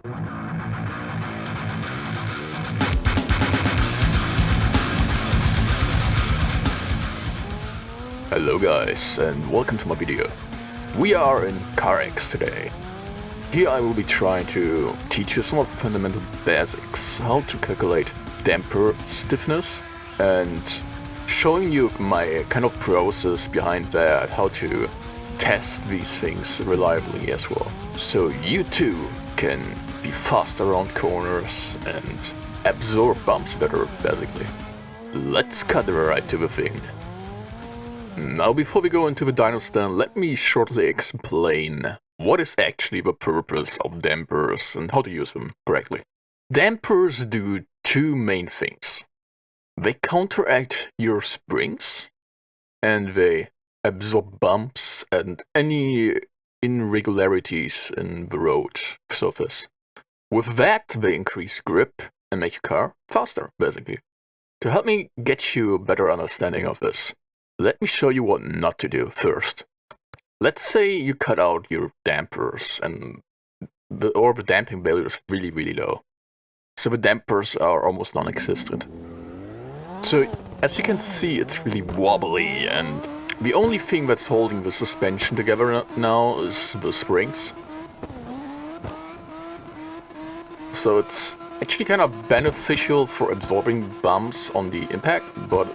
Hello guys, and welcome to my video. We are in CarX today. Here I will be trying to teach you some of the fundamental basics, how to calculate damper stiffness, and showing you my kind of process behind that, how to test these things reliably as well. So you too can be fast around corners and absorb bumps better, basically. Let's cut right to the thing. Now, before we go into the dyno stand, let me shortly explain what is actually the purpose of dampers and how to use them correctly. Dampers do two main things. They counteract your springs, and they absorb bumps and any irregularities in the road surface. With that, they increase grip and make your car faster, basically. To help me get you a better understanding of this, let me show you what not to do first. Let's say you cut out your dampers and the damping value is really low. So the dampers are almost non-existent. So as you can see, it's really wobbly, and the only thing that's holding the suspension together now is the springs. So it's actually kind of beneficial for absorbing bumps on the impact, but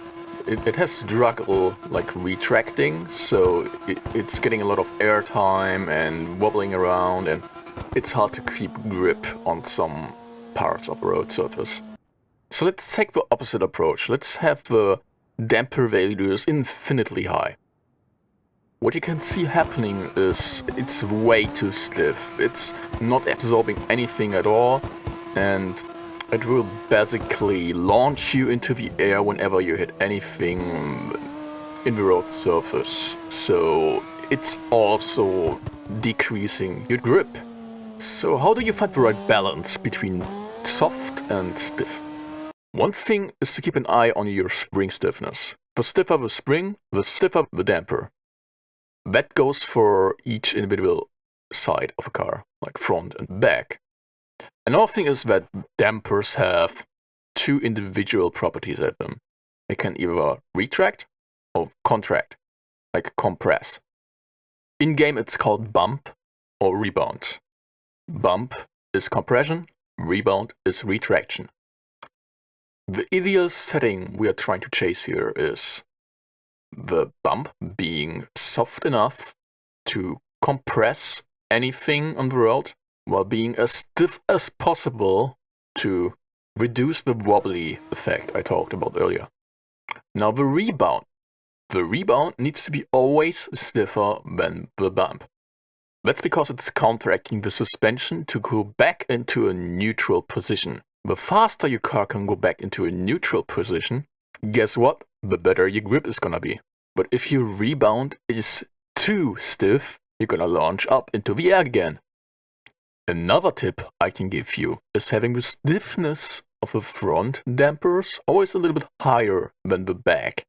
it has struggle like retracting, so it's getting a lot of air time and wobbling around, and it's hard to keep grip on some parts of the road surface. So let's take the opposite approach. Let's have the damper values infinitely high. What you can see happening is it's way too stiff. It's not absorbing anything at all, and it will basically launch you into the air whenever you hit anything in the road surface. So it's also decreasing your grip. So how do you find the right balance between soft and stiff? One thing is to keep an eye on your spring stiffness. The stiffer the spring, the stiffer the damper. That goes for each individual side of a car, like front and back. Another thing is that dampers have two individual properties at them. They can either retract or contract, like compress. In-game it's called bump or rebound. Bump is compression, rebound is retraction. The ideal setting we are trying to chase here is the bump being soft enough to compress anything on the road, while being as stiff as possible to reduce the wobbly effect I talked about earlier. Now the rebound needs to be always stiffer than the bump. That's because it's counteracting the suspension to go back into a neutral position. The faster your car can go back into a neutral position, guess what? The better your grip is gonna be. But if your rebound is too stiff, you're gonna launch up into the air again. Another tip I can give you is having the stiffness of the front dampers always a little bit higher than the back.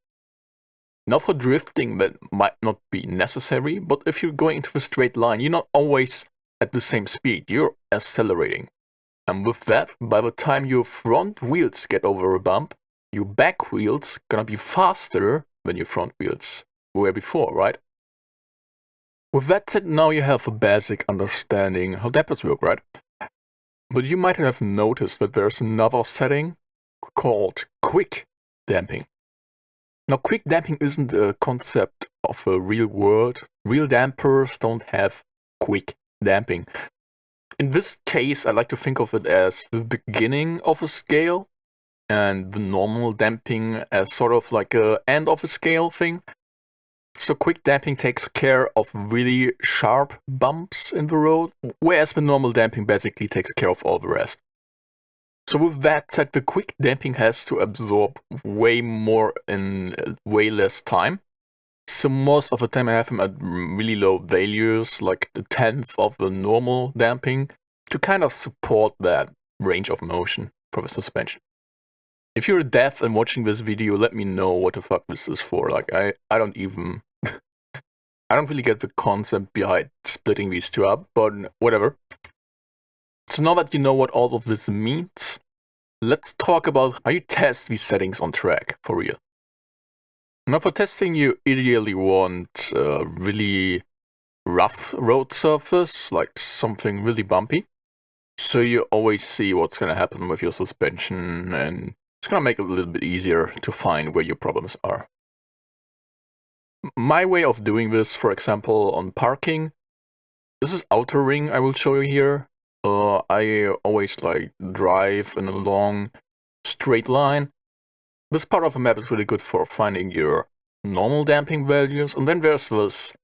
Now for drifting that might not be necessary, but if you're going into a straight line, you're not always at the same speed, you're accelerating. And with that, by the time your front wheels get over a bump, your back wheels gonna be faster than your front wheels were before, right? With that said, now you have a basic understanding how dampers work, right? But you might have noticed that there's another setting called quick damping. Now, quick damping isn't a concept of a real world. Real dampers don't have quick damping. In this case, I like to think of it as the beginning of a scale, and the normal damping as sort of like a end of a scale thing. So quick damping takes care of really sharp bumps in the road, whereas the normal damping basically takes care of all the rest. So with that said, the quick damping has to absorb way more in way less time. So most of the time I have them at really low values, like a tenth of the normal damping, to kind of support that range of motion for the suspension. If you're deaf and watching this video, let me know what the fuck this is for. Like, I don't even... I don't really get the concept behind splitting these two up, but whatever. So now that you know what all of this means, let's talk about how you test these settings on track for real. Now for testing, you ideally want a really rough road surface, like something really bumpy. So you always see what's going to happen with your suspension, and it's going to make it a little bit easier to find where your problems are. My way of doing this, for example, on parking, this is outer ring I will show you here. I always like drive in a long straight line. This part of the map is really good for finding your normal damping values, and then there's this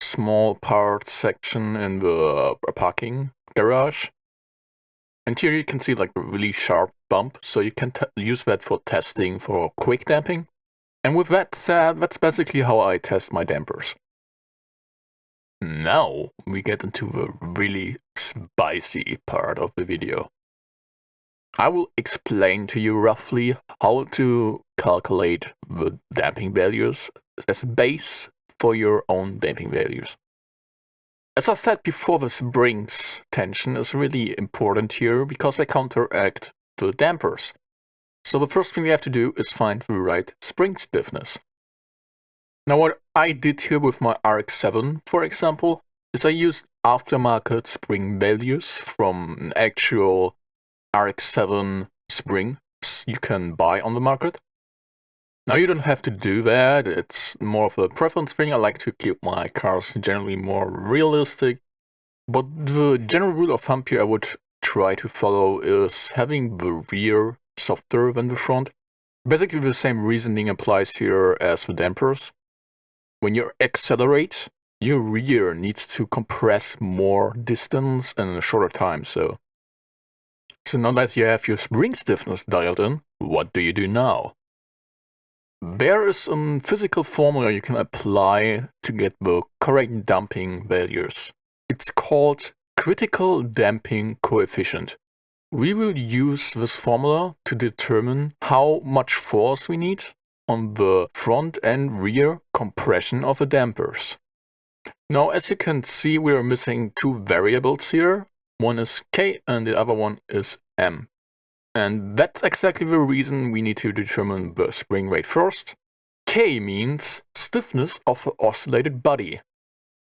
small part section in the parking garage. And here you can see like a really sharp bump, so you can use that for testing for quick damping. And with that said, that's basically how I test my dampers. Now we get into the really spicy part of the video. I will explain to you roughly how to calculate the damping values as a base for your own damping values. As I said before, the springs tension is really important here because they counteract the dampers. So the first thing we have to do is find the right spring stiffness. Now what I did here with my RX-7, for example, is I used aftermarket spring values from an actual RX-7 springs you can buy on the market. Now you don't have to do that, it's more of a preference thing. I like to keep my cars generally more realistic, but the general rule of thumb here I would try to follow is having the rear softer than the front. Basically the same reasoning applies here as the dampers. When you accelerate, your rear needs to compress more distance in a shorter time. So now that you have your spring stiffness dialed in, what do you do now? There is a physical formula you can apply to get the correct damping values. It's called critical damping coefficient. We will use this formula to determine how much force we need on the front and rear compression of the dampers. Now, as you can see, we are missing two variables here. One is K and the other one is M. And that's exactly the reason we need to determine the spring rate first. K means stiffness of the oscillated body,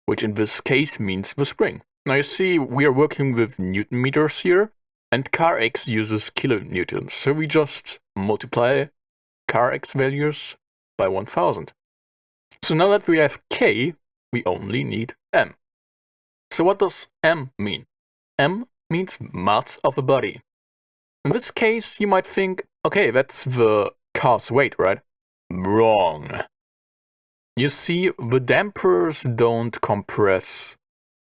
which in this case means the spring. Now you see we are working with Newton meters here, and CarX uses kilonewtons, so we just multiply CarX values by 1000. So now that we have K, we only need M. So what does M mean? M means mass of the body. In this case, you might think, okay, that's the car's weight, right? Wrong. You see, the dampers don't compress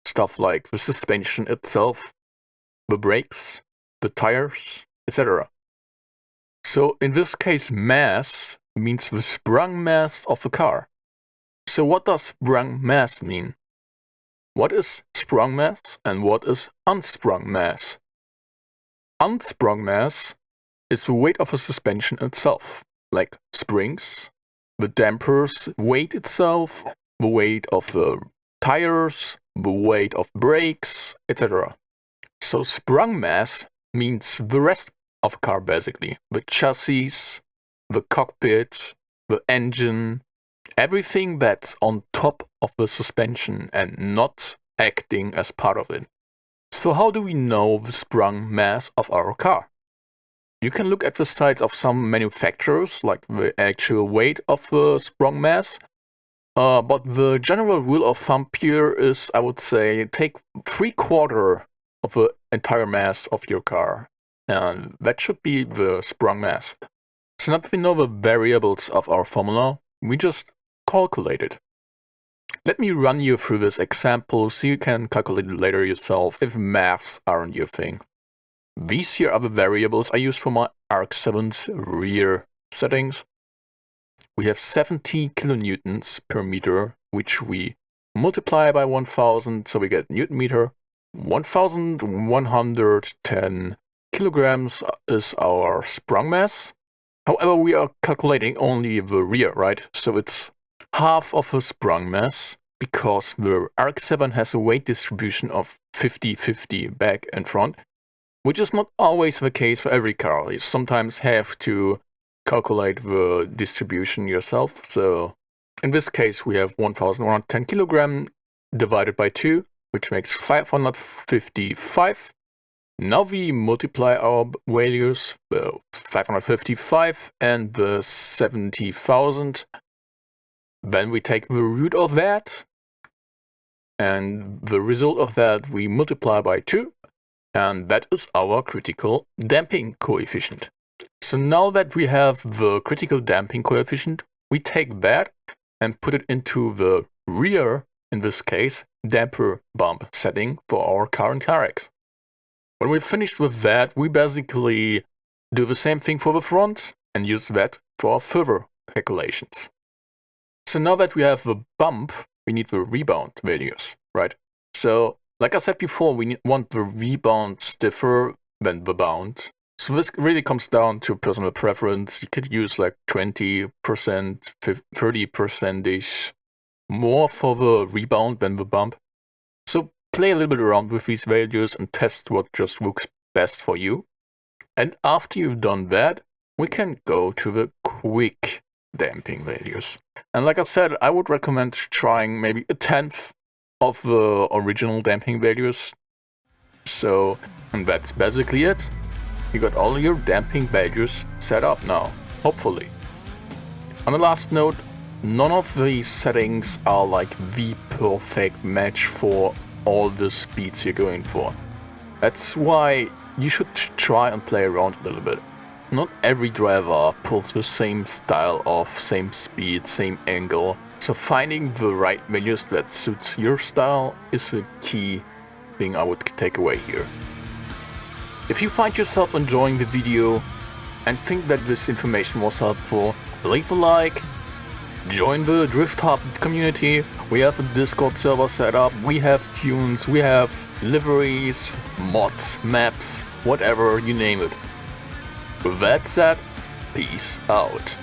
stuff like the suspension itself, the brakes, the tires, etc. So in this case, mass means the sprung mass of the car. So what does sprung mass mean? What is sprung mass and what is unsprung mass? Unsprung mass is the weight of a suspension itself, like springs, the dampers weight itself, the weight of the tires, the weight of brakes, etc. So sprung mass means the rest of a car basically. The chassis, the cockpit, the engine, everything that's on top of the suspension and not acting as part of it. So how do we know the sprung mass of our car? You can look at the sides of some manufacturers, like the actual weight of the sprung mass. But the general rule of thumb here is, I would say, take 3/4 of the entire mass of your car. And that should be the sprung mass. So now that we know the variables of our formula, we just calculate it. Let me run you through this example so you can calculate it later yourself if maths aren't your thing. These here are the variables I use for my RX-7's rear settings. We have 70 kilonewtons per meter, which we multiply by 1000, so we get Newton meter. 1110 kilograms is our sprung mass. However, we are calculating only the rear, right? So it's half of the sprung mass, because the RX-7 has a weight distribution of 50-50 back and front. which is not always the case for every car. You sometimes have to calculate the distribution yourself. So in this case, we have 1110 kilogram divided by 2, which makes 555. Now we multiply our values, the 555 and the 70,000. Then we take the root of that, and the result of that we multiply by 2, and that is our critical damping coefficient. So now that we have the critical damping coefficient, we take that and put it into the rear, in this case, damper bump setting for our current CarX. When we're finished with that, we basically do the same thing for the front and use that for further calculations. So now that we have the bump, we need the rebound values, right? So, like I said before, we want the rebound stiffer than the bound. So this really comes down to personal preference. You could use like 20%, 30%-ish more for the rebound than the bump. So play a little bit around with these values and test what just works best for you. And after you've done that, we can go to the quick damping values. And like I said, I would recommend trying maybe 1/10 of the original damping values. So, and that's basically it. You got all your damping values set up now, hopefully. On the last note, none of these settings are like the perfect match for all the speeds you're going for. That's why you should try and play around a little bit. Not every driver pulls the same style off, same speed, same angle. So finding the right values that suits your style is the key thing I would take away here. If you find yourself enjoying the video and think that this information was helpful, leave a like, join the Drift Hub community. We have a Discord server set up, we have tunes, we have liveries, mods, maps, whatever, you name it. With that said, peace out.